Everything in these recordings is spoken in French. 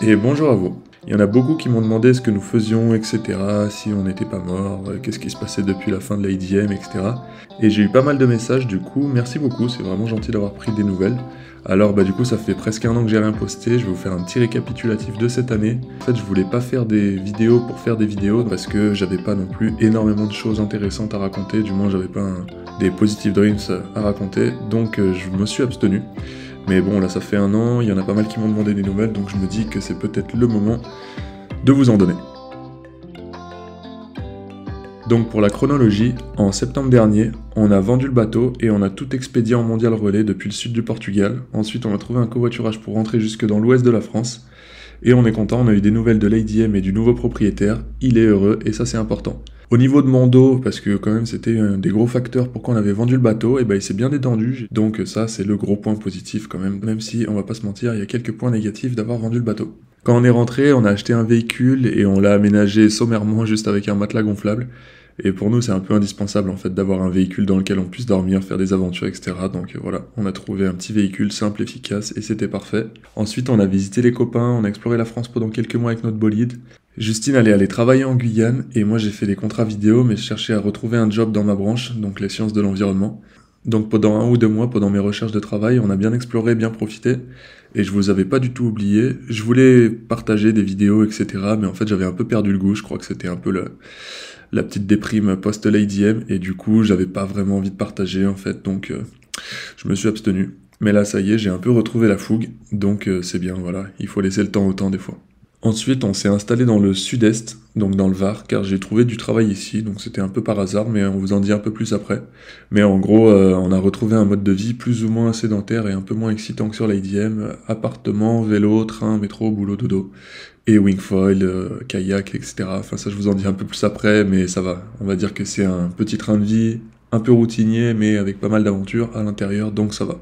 Et bonjour à vous. Il y en a beaucoup qui m'ont demandé ce que nous faisions, etc., si on n'était pas mort, qu'est-ce qui se passait depuis la fin de l'AIDM, etc. Et j'ai eu pas mal de messages, du coup, merci beaucoup, c'est vraiment gentil d'avoir pris des nouvelles. Alors, du coup, ça fait presque un an que j'ai rien posté, je vais vous faire un petit récapitulatif de cette année. En fait, je voulais pas faire des vidéos pour faire des vidéos, parce que j'avais pas non plus énormément de choses intéressantes à raconter, du moins j'avais pas des positive dreams à raconter, donc je me suis abstenu. Mais bon, là ça fait un an, il y en a pas mal qui m'ont demandé des nouvelles, donc je me dis que c'est peut-être le moment de vous en donner. Donc pour la chronologie, en septembre dernier, on a vendu le bateau et on a tout expédié en mondial relais depuis le sud du Portugal. Ensuite, on a trouvé un covoiturage pour rentrer jusque dans l'ouest de la France. Et on est content, on a eu des nouvelles de l'ADM et du nouveau propriétaire. Il est heureux et ça c'est important. Au niveau de mon dos, parce que quand même c'était un des gros facteurs pour qu'on avait vendu le bateau, et il s'est bien détendu. Donc ça c'est le gros point positif quand même si on va pas se mentir, il y a quelques points négatifs d'avoir vendu le bateau. Quand on est rentré, on a acheté un véhicule et on l'a aménagé sommairement juste avec un matelas gonflable. Et pour nous, c'est un peu indispensable en fait d'avoir un véhicule dans lequel on puisse dormir, faire des aventures, etc. Donc voilà, on a trouvé un petit véhicule simple, efficace et c'était parfait. Ensuite, on a visité les copains, on a exploré la France pendant quelques mois avec notre bolide. Justine allait aller travailler en Guyane et moi j'ai fait des contrats vidéo mais je cherchais à retrouver un job dans ma branche, donc les sciences de l'environnement. Donc pendant 1 ou 2 mois, pendant mes recherches de travail, on a bien exploré, bien profité. Et je vous avais pas du tout oublié. Je voulais partager des vidéos, etc. Mais en fait, j'avais un peu perdu le goût. Je crois que c'était un peu la petite déprime post-l'ADM. Et du coup, j'avais pas vraiment envie de partager, en fait. Donc, je me suis abstenu. Mais là, ça y est, j'ai un peu retrouvé la fougue. Donc, c'est bien, voilà. Il faut laisser le temps au temps, des fois. Ensuite, on s'est installé dans le sud-est, donc dans le Var, car j'ai trouvé du travail ici, donc c'était un peu par hasard, mais on vous en dit un peu plus après. Mais en gros, on a retrouvé un mode de vie plus ou moins sédentaire et un peu moins excitant que sur l'ADM, appartement, vélo, train, métro, boulot, dodo, et wingfoil, kayak, etc. Enfin ça je vous en dis un peu plus après, mais ça va. On va dire que c'est un petit train de vie, un peu routinier, mais avec pas mal d'aventures à l'intérieur, donc ça va.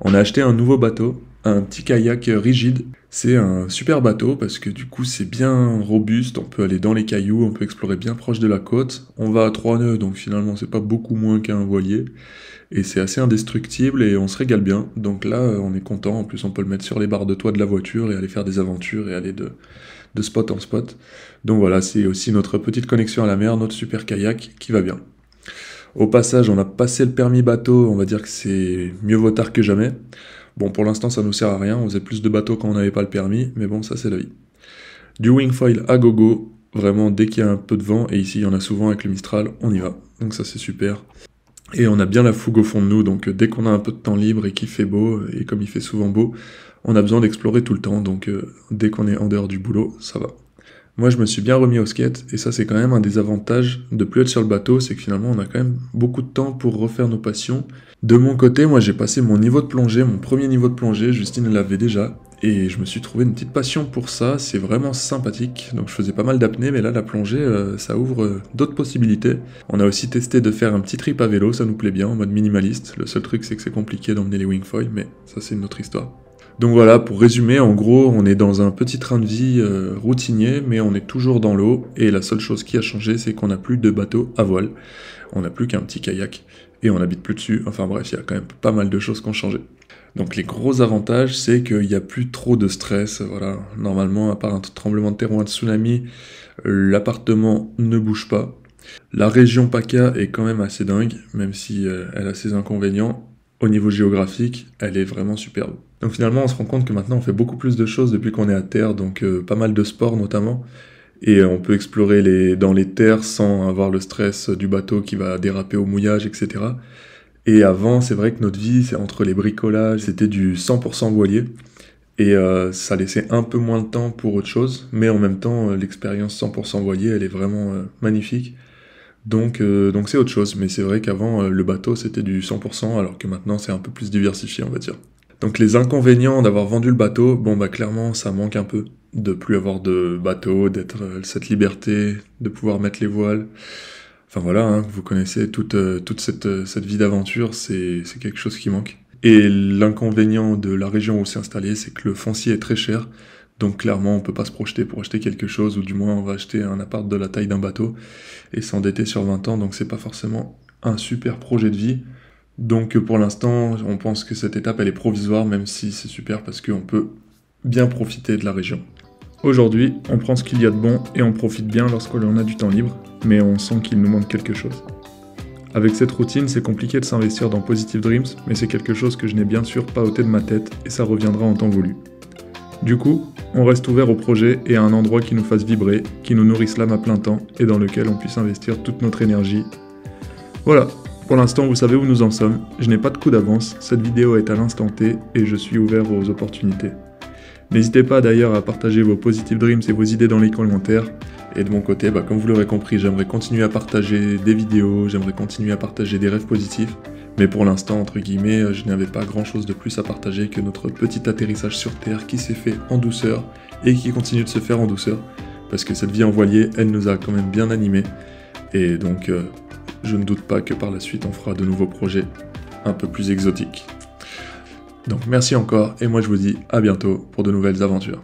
On a acheté un nouveau bateau, un petit kayak rigide. C'est un super bateau parce que du coup c'est bien robuste, on peut aller dans les cailloux, on peut explorer bien proche de la côte. On va à 3 nœuds donc finalement c'est pas beaucoup moins qu'un voilier. Et c'est assez indestructible et on se régale bien. Donc là on est content, en plus on peut le mettre sur les barres de toit de la voiture et aller faire des aventures et aller de spot en spot. Donc voilà, c'est aussi notre petite connexion à la mer, notre super kayak qui va bien. Au passage, on a passé le permis bateau, on va dire que c'est mieux vaut tard que jamais. Bon, pour l'instant, ça nous sert à rien, on faisait plus de bateaux quand on n'avait pas le permis, mais bon, ça c'est la vie. Du wingfoil à gogo, vraiment dès qu'il y a un peu de vent, et ici il y en a souvent avec le Mistral, on y va. Donc ça c'est super. Et on a bien la fougue au fond de nous, donc dès qu'on a un peu de temps libre et qu'il fait beau, et comme il fait souvent beau, on a besoin d'explorer tout le temps, donc dès qu'on est en dehors du boulot, ça va. Moi, je me suis bien remis au skate, et ça, c'est quand même un des avantages de plus être sur le bateau, c'est que finalement, on a quand même beaucoup de temps pour refaire nos passions. De mon côté, moi, j'ai passé mon niveau de plongée, mon premier niveau de plongée, Justine l'avait déjà, et je me suis trouvé une petite passion pour ça, c'est vraiment sympathique. Donc, je faisais pas mal d'apnée, mais là, la plongée, ça ouvre d'autres possibilités. On a aussi testé de faire un petit trip à vélo, ça nous plaît bien, en mode minimaliste. Le seul truc, c'est que c'est compliqué d'emmener les wingfoils, mais ça, c'est une autre histoire. Donc voilà, pour résumer, en gros, on est dans un petit train de vie routinier, mais on est toujours dans l'eau, et la seule chose qui a changé, c'est qu'on n'a plus de bateau à voile. On n'a plus qu'un petit kayak, et on n'habite plus dessus. Enfin bref, il y a quand même pas mal de choses qui ont changé. Donc les gros avantages, c'est qu'il n'y a plus trop de stress. Voilà, normalement, à part un tremblement de terre ou un tsunami, l'appartement ne bouge pas. La région PACA est quand même assez dingue, même si elle a ses inconvénients. Au niveau géographique, elle est vraiment superbe. Donc finalement, on se rend compte que maintenant, on fait beaucoup plus de choses depuis qu'on est à terre, donc pas mal de sports notamment. Et on peut explorer dans les terres sans avoir le stress du bateau qui va déraper au mouillage, etc. Et avant, c'est vrai que notre vie, c'est entre les bricolages, c'était du 100% voilier. Et ça laissait un peu moins de temps pour autre chose, mais en même temps, l'expérience 100% voilier, elle est vraiment magnifique. Donc c'est autre chose, mais c'est vrai qu'avant, le bateau, c'était du 100%, alors que maintenant, c'est un peu plus diversifié, on va dire. Donc les inconvénients d'avoir vendu le bateau, clairement, ça manque un peu de plus avoir de bateau, d'être cette liberté, de pouvoir mettre les voiles. Enfin voilà, hein, vous connaissez toute cette vie d'aventure, c'est quelque chose qui manque. Et l'inconvénient de la région où c'est installé, c'est que le foncier est très cher. Donc clairement, on peut pas se projeter pour acheter quelque chose, ou du moins on va acheter un appart de la taille d'un bateau et s'endetter sur 20 ans, donc c'est pas forcément un super projet de vie. Donc pour l'instant, on pense que cette étape elle est provisoire, même si c'est super parce qu'on peut bien profiter de la région. Aujourd'hui, on prend ce qu'il y a de bon et on profite bien lorsque l'on a du temps libre, mais on sent qu'il nous manque quelque chose. Avec cette routine, c'est compliqué de s'investir dans Positive Dreams, mais c'est quelque chose que je n'ai bien sûr pas ôté de ma tête et ça reviendra en temps voulu. Du coup, on reste ouvert au projet et à un endroit qui nous fasse vibrer, qui nous nourrisse l'âme à plein temps et dans lequel on puisse investir toute notre énergie. Voilà, pour l'instant vous savez où nous en sommes, je n'ai pas de coup d'avance, cette vidéo est à l'instant T et je suis ouvert aux opportunités. N'hésitez pas d'ailleurs à partager vos Positive Dreams et vos idées dans les commentaires. Et de mon côté, comme vous l'aurez compris, j'aimerais continuer à partager des vidéos, j'aimerais continuer à partager des rêves positifs. Mais pour l'instant, entre guillemets, je n'avais pas grand chose de plus à partager que notre petit atterrissage sur Terre qui s'est fait en douceur et qui continue de se faire en douceur. Parce que cette vie en voilier, elle nous a quand même bien animés. Et donc, je ne doute pas que par la suite, on fera de nouveaux projets un peu plus exotiques. Donc merci encore, et moi je vous dis à bientôt pour de nouvelles aventures.